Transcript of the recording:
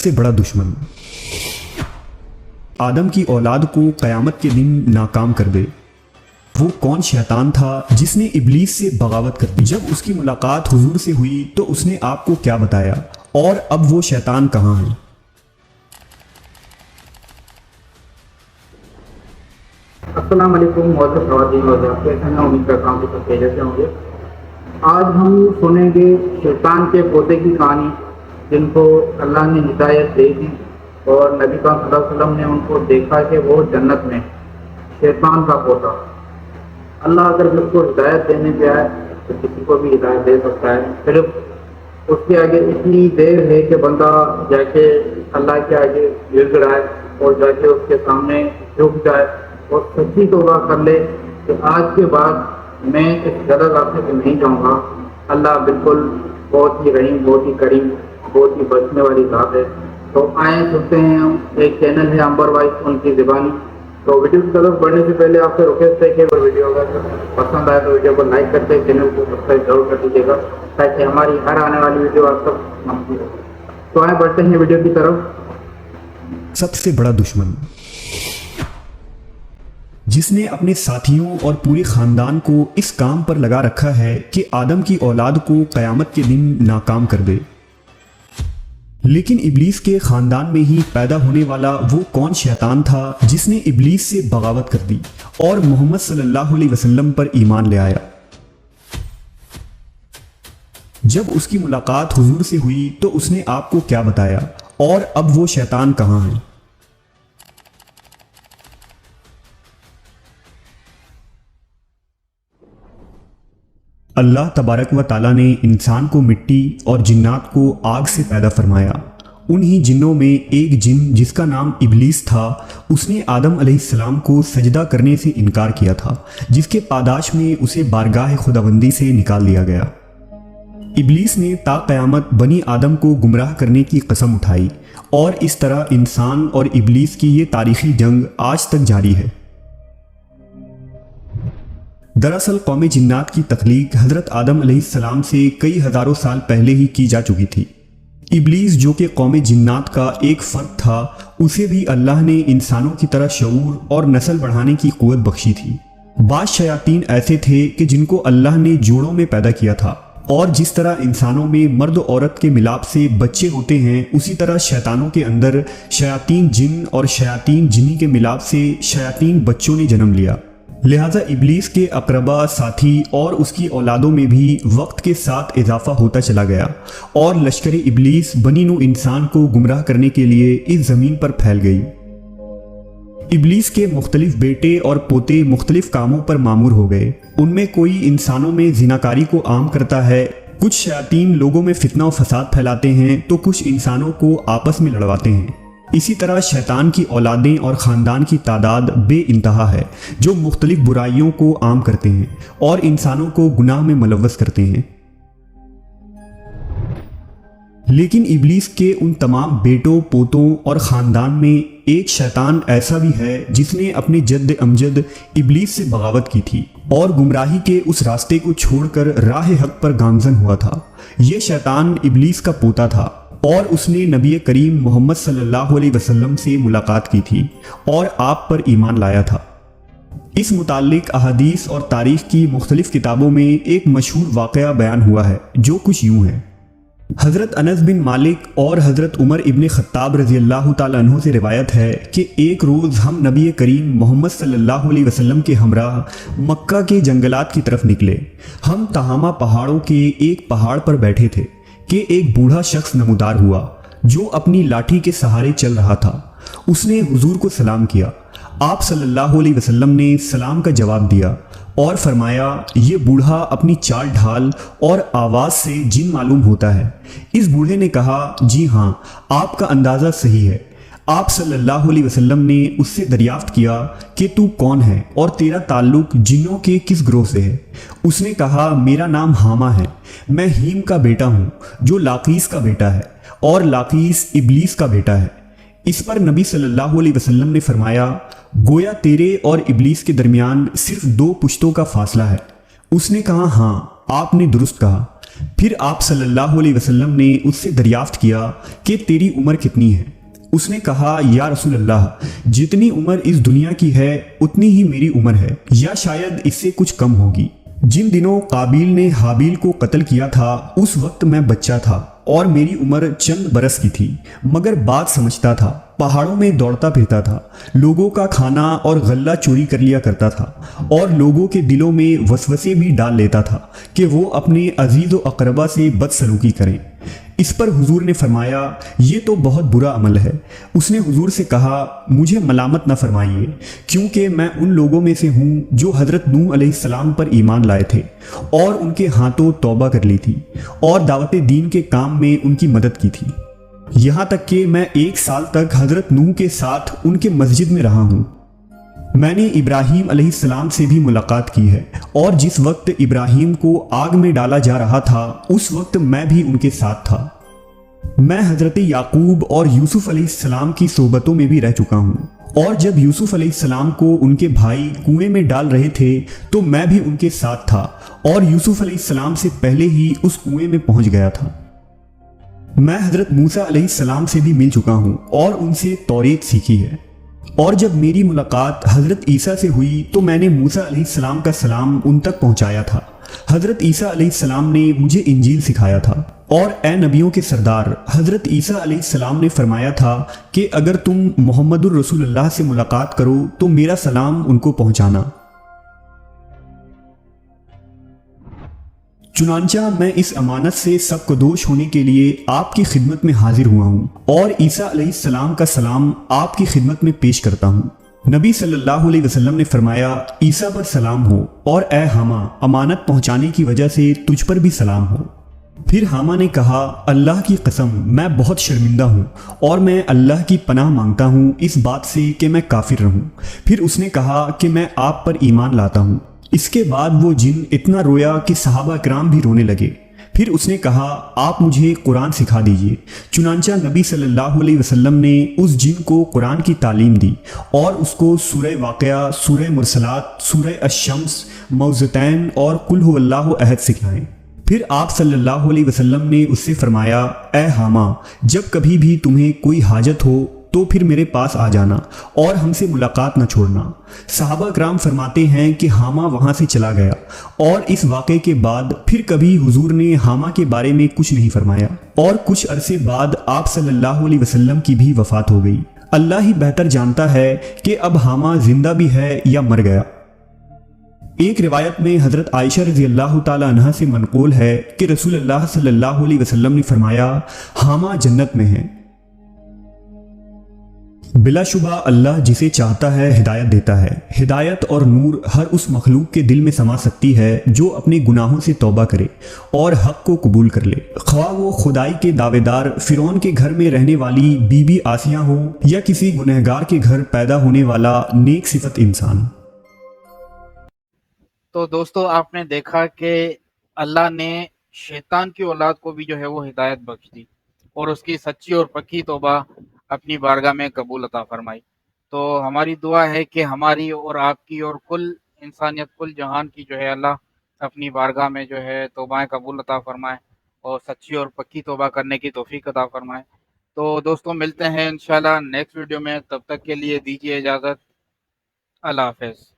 से बड़ा दुश्मन आदम की औलाद को क़यामत के दिन नाकाम कर दे। वो कौन शैतान था जिसने इब्लीस से बगावत कर दी? जब उसकी मुलाकात हुजूर से हुई तो उसने आपको क्या बताया, और अब वो शैतान कहाँ है? अस्सलाम वालेकुम कैसे हैं? उम्मीद करता हूँ कि सब खैरियत से होंगे। आज हम सुनेंगे शैतान के पोते की कहानी, जिनको अल्लाह ने हिदायत दे दी और नबी पाक सल्लल्लाहु अलैहि वसल्लम ने उनको देखा कि वो जन्नत में शैतान का पोता। अल्लाह अगर उसको हिदायत देने पे आए तो किसी को भी हिदायत दे सकता है। सिर्फ उसके आगे इतनी देर है कि बंदा जाके अल्लाह के आगे गिड़गिड़ाए और जाके उसके सामने झुक जाए और सच्ची तौबा कर ले कि आज के बाद मैं इस गलत रास्ते पे नहीं जाऊँगा। अल्लाह बिल्कुल बहुत ही रहीम, बहुत ही करीम, बहुत ही बचने वाली ज़ात है। तो आए सुनते हैं हम, एक चैनल है अंबर वाइस उनकी ज़बानी। तो वीडियो की तरफ बढ़ने से पहले आपसे रिक्वेस्ट है कि अगर वीडियो अगर पसंद आए तो वीडियो को लाइक करके चैनल को सब्सक्राइब जरूर कर दीजिएगा, ताकि हमारी हर आने वाली वीडियो आप तक पहुंचे। तो आए बढ़ते हैं वीडियो की तरफ। सबसे बड़ा दुश्मन जिसने अपने साथियों और पूरे खानदान को इस काम पर लगा रखा है कि आदम की औलाद को क़यामत के दिन नाकाम कर दे। लेकिन इब्लीस के खानदान में ही पैदा होने वाला वो कौन शैतान था जिसने इब्लीस से बगावत कर दी और मोहम्मद सल्लल्लाहु अलैहि वसल्लम पर ईमान ले आया? जब उसकी मुलाकात हुजूर से हुई तो उसने आपको क्या बताया, और अब वो शैतान कहाँ है? अल्लाह तबारक व ताला ने इंसान को मिट्टी और जिन्नात को आग से पैदा फरमाया। उन्हीं जिन्नों में एक जिन जिसका नाम इब्लीस था, उसने आदम अलैहिस्सलाम को सजदा करने से इनकार किया था, जिसके पादाश में उसे बारगाह खुदाबंदी से निकाल दिया गया। इब्लीस ने ता क़यामत बनी आदम को गुमराह करने की कसम उठाई, और इस तरह इंसान और इब्लीस की ये तारीखी जंग आज तक जारी है। दरअसल कौम जिन्नात की तख्लीक हज़रत आदम अलैहिस्सलाम से कई हज़ारों साल पहले ही की जा चुकी थी। इब्लीस जो कि कौम जिन्नात का एक फ़र्द था, उसे भी अल्लाह ने इंसानों की तरह शऊर और नस्ल बढ़ाने की क़ुव्वत बख्शी थी। बाज़ शयातीन ऐसे थे कि जिनको अल्लाह ने जोड़ों में पैदा किया था, और जिस तरह इंसानों में मर्द औरत के मिलाप से बच्चे होते हैं, उसी तरह शैतानों के अंदर शयातीन जिन और शयातीन जिनी के मिलाप से शयातीन बच्चों ने जन्म लिया। लिहाजा इब्लीस के अकरबा, साथी और उसकी औलादों में भी वक्त के साथ इजाफा होता चला गया, और लश्कर इब्लीस बनी नू इंसान को गुमराह करने के लिए इस ज़मीन पर फैल गई। इब्लीस के मुख्तलिफ बेटे और पोते मुख्तलिफ कामों पर मामूर हो गए। उनमें कोई इंसानों में जिनाकारी को आम करता है, कुछ शयातीन लोगों में फितना और फसाद फैलाते हैं, तो कुछ इंसानों को आपस में लड़वाते हैं। इसी तरह शैतान की औलादें और ख़ानदान की तादाद बे इंतहा है, जो मुख्तलिफ बुराइयों को आम करते हैं और इंसानों को गुनाह में मुलव्वस करते हैं। लेकिन इब्लीस के उन तमाम बेटों, पोतों और ख़ानदान में एक शैतान ऐसा भी है जिसने अपने जद्द अमजद इब्लीस से बगावत की थी और गुमराही के उस रास्ते को छोड़कर राह हक पर गामजन हुआ था। ये शैतान इब्लीस का पोता था, और उसने नबी करीम मोहम्मद सल्लल्लाहु अलैहि वसल्लम से मुलाकात की थी और आप पर ईमान लाया था। इस मुताल्लिक अहादीस और तारीख़ की मुख्तलिफ किताबों में एक मशहूर वाक़या बयान हुआ है, जो कुछ यूँ है। हज़रत अनस बिन मालिक और हज़रत उमर इब्न ख़त्ताब रज़ी अल्लाह ताला अन्हु से रिवायत है कि एक रोज़ हम नबी करीम मोहम्मद सल्लल्लाहु अलैहि वसल्लम के हमराह मक्का के जंगलात की तरफ निकले। हम तहामा पहाड़ों के एक पहाड़ पर बैठे थे कि एक बूढ़ा शख्स नमूदार हुआ, जो अपनी लाठी के सहारे चल रहा था। उसने हुजूर को सलाम किया। आप सल्लल्लाहु अलैहि वसल्लम ने सलाम का जवाब दिया और फरमाया, ये बूढ़ा अपनी चाल ढाल और आवाज़ से जिन मालूम होता है। इस बूढ़े ने कहा, जी हाँ, आपका अंदाज़ा सही है। आप सल्लल्लाहु अलैहि वसल्लम ने उससे दरियाफ्त किया कि तू कौन है और तेरा ताल्लुक जिन्नों के किस ग्रोह से है। उसने कहा, मेरा नाम हामा है, मैं हीम का बेटा हूँ, जो लाकीस का बेटा है, और लाकीस इब्लीस का बेटा है। इस पर नबी सल्लल्लाहु अलैहि वसल्लम ने फरमाया, गोया तेरे और इब्लीस के दरमियान सिर्फ 2 पुश्तों का फासला है। उसने कहा, हाँ, आपने दुरुस्त कहा। پھر آپ صلی اللہ علیہ وسلم نے اس سے دریافت کیا کہ تیری عمر کتنی ہے؟ اس نے کہا یا رسول اللہ، جتنی عمر اس دنیا کی ہے اتنی ہی میری عمر ہے، یا شاید اس سے کچھ کم ہوگی۔ جن دنوں قابیل نے حابیل کو قتل کیا تھا اس وقت میں بچہ تھا اور میری عمر چند برس کی تھی، مگر بات سمجھتا تھا، پہاڑوں میں دوڑتا پھرتا تھا، لوگوں کا کھانا اور غلہ چوری کر لیا کرتا تھا، اور لوگوں کے دلوں میں وسوسے بھی ڈال لیتا تھا کہ وہ اپنے عزیز و اقربا سے بدسلوکی کریں۔ اس پر حضور نے فرمایا یہ تو بہت برا عمل ہے۔ اس نے حضور سے کہا مجھے ملامت نہ فرمائیے، کیونکہ میں ان لوگوں میں سے ہوں جو حضرت نوح علیہ السلام پر ایمان لائے تھے اور ان کے ہاتھوں توبہ کر لی تھی اور دعوت دین کے کام میں ان کی مدد کی تھی، یہاں تک کہ میں 1 سال تک حضرت نوح کے ساتھ ان کے مسجد میں رہا ہوں۔ میں نے ابراہیم علیہ السلام سے بھی ملاقات کی ہے، اور جس وقت ابراہیم کو آگ میں ڈالا جا رہا تھا اس وقت میں بھی ان کے ساتھ تھا۔ میں حضرت یعقوب اور یوسف علیہ السلام کی صحبتوں میں بھی رہ چکا ہوں، اور جب یوسف علیہ السلام کو ان کے بھائی کنویں میں ڈال رہے تھے تو میں بھی ان کے ساتھ تھا، اور یوسف علیہ السلام سے پہلے ہی اس کنویں میں پہنچ گیا تھا۔ میں حضرت موسیٰ علیہ السلام سے بھی مل چکا ہوں اور ان سے توریت سیکھی ہے، اور جب میری ملاقات حضرت عیسیٰ سے ہوئی تو میں نے موسیٰ علیہ السلام کا سلام ان تک پہنچایا تھا۔ حضرت عیسیٰ علیہ السلام نے مجھے انجیل سکھایا تھا، اور اے نبیوں کے سردار حضرت عیسیٰ علیہ السلام نے فرمایا تھا کہ اگر تم محمد الرسول اللہ سے ملاقات کرو تو میرا سلام ان کو پہنچانا۔ چنانچہ میں اس امانت سے سبکدوش ہونے کے لیے آپ کی خدمت میں حاضر ہوا ہوں، اور عیسیٰ علیہ السلام کا سلام آپ کی خدمت میں پیش کرتا ہوں۔ نبی صلی اللہ علیہ وسلم نے فرمایا عیسیٰ پر سلام ہو، اور اے حامہ امانت پہنچانے کی وجہ سے تجھ پر بھی سلام ہو۔ پھر حامہ نے کہا اللہ کی قسم میں بہت شرمندہ ہوں، اور میں اللہ کی پناہ مانگتا ہوں اس بات سے کہ میں کافر رہوں۔ پھر اس نے کہا کہ میں آپ پر ایمان لاتا ہوں۔ اس کے بعد وہ جن اتنا رویا کہ صحابہ کرام بھی رونے لگے۔ پھر اس نے کہا آپ مجھے قرآن سکھا دیجئے۔ چنانچہ نبی صلی اللہ علیہ وسلم نے اس جن کو قرآن کی تعلیم دی، اور اس کو سورہ واقعہ، سورہ مرسلات، سورہ الشمس، موعظتین اور قل ھو اللہ احد سکھائیں۔ پھر آپ صلی اللہ علیہ وسلم نے اس سے فرمایا اے حامہ جب کبھی بھی تمہیں کوئی حاجت ہو تو پھر میرے پاس آ جانا اور ہم سے ملاقات نہ چھوڑنا۔ صحابہ کرام فرماتے ہیں کہ حامہ وہاں سے چلا گیا، اور اس واقعے کے بعد پھر کبھی حضور نے حامہ کے بارے میں کچھ نہیں فرمایا، اور کچھ عرصے بعد آپ صلی اللہ علیہ وسلم کی بھی وفات ہو گئی۔ اللہ ہی بہتر جانتا ہے کہ اب حامہ زندہ بھی ہے یا مر گیا۔ ایک روایت میں حضرت عائشہ رضی اللہ تعالی عنہ سے منقول ہے کہ رسول اللہ صلی اللہ علیہ وسلم نے فرمایا حامہ جنت میں ہے۔ بلا شبہ اللہ جسے چاہتا ہے ہدایت دیتا ہے۔ ہدایت اور نور ہر اس مخلوق کے دل میں سما سکتی ہے جو اپنے گناہوں سے توبہ کرے اور حق کو قبول کر لے، خواہ وہ خدائی کے دعوے دار فرعون کے گھر میں رہنے والی بی بی آسیہ ہو یا کسی گنہگار کے گھر پیدا ہونے والا نیک صفت انسان۔ تو دوستو آپ نے دیکھا کہ اللہ نے شیطان کی اولاد کو بھی جو ہے وہ ہدایت بخش دی، اور اس کی سچی اور پکی توبہ اپنی بارگاہ میں قبول عطا فرمائی۔ تو ہماری دعا ہے کہ ہماری اور آپ کی اور کل انسانیت، کل جہان کی جو ہے اللہ اپنی بارگاہ میں جو ہے توبائیں قبول عطا فرمائے اور سچی اور پکی توبہ کرنے کی توفیق عطا فرمائے۔ تو دوستو ملتے ہیں انشاءاللہ نیکسٹ ویڈیو میں، تب تک کے لیے دیجیے اجازت، اللہ حافظ۔